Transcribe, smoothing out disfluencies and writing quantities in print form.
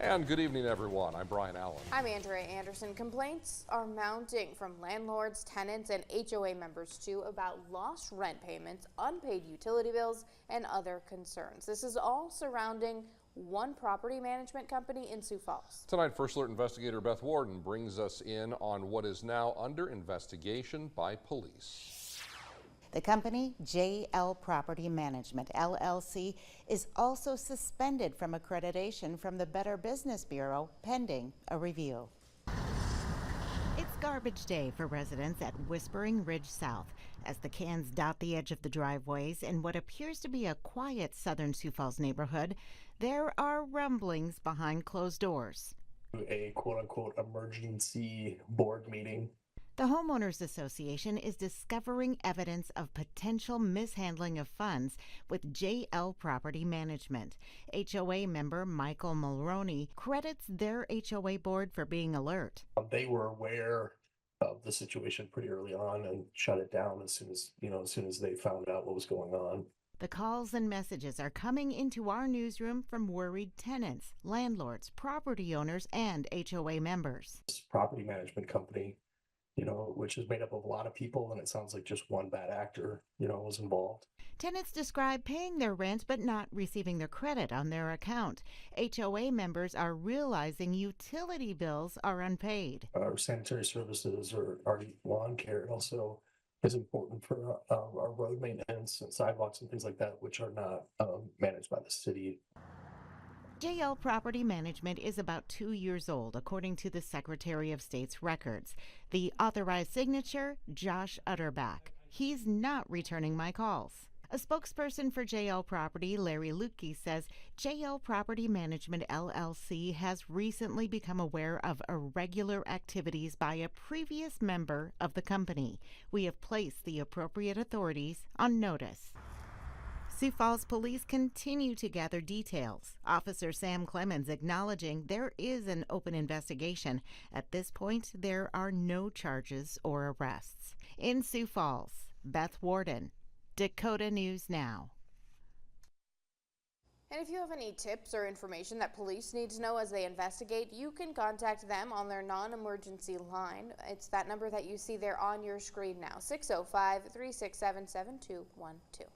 And good evening, everyone. I'm Brian Allen. I'm Andrea Anderson. Complaints are mounting from landlords, tenants, and HOA members too about lost rent payments, unpaid utility bills, and other concerns. This is all surrounding one property management company in Sioux Falls. Tonight, First Alert investigator Beth Warden brings us in on what is now under investigation by police. The company, JL Property Management, LLC, is also suspended from accreditation from the Better Business Bureau pending a review. It's garbage day for residents at Whispering Ridge South as the cans dot the edge of the driveways in what appears to be a quiet southern Sioux Falls neighborhood. There are rumblings behind closed doors. A quote-unquote emergency board meeting. The Homeowners Association is discovering evidence of potential mishandling of funds with JL Property Management. HOA member Michael Mulroney credits their HOA board for being alert. They were aware of the situation pretty early on and shut it down as soon as they found out what was going on. The calls and messages are coming into our newsroom from worried tenants, landlords, property owners, and HOA members. This property management company, which is made up of a lot of people, and it sounds like just one bad actor, was involved. Tenants describe paying their rent but not receiving their credit on their account. HOA members are realizing utility bills are unpaid. Our sanitary services or our lawn care also is important for our road maintenance and sidewalks and things like that, which are not managed by the city. JL Property Management is about 2 years old, according to the Secretary of State's records. The authorized signature, Josh Utterback. He's not returning my calls. A spokesperson for JL Property, Larry Lutke, says JL Property Management LLC has recently become aware of irregular activities by a previous member of the company. We have placed the appropriate authorities on notice. Sioux Falls police continue to gather details. Officer Sam Clemens acknowledging there is an open investigation. At this point, there are no charges or arrests. In Sioux Falls, Beth Warden, Dakota News Now. And if you have any tips or information that police need to know as they investigate, you can contact them on their non-emergency line. It's that number that you see there on your screen now, 605-367-7212.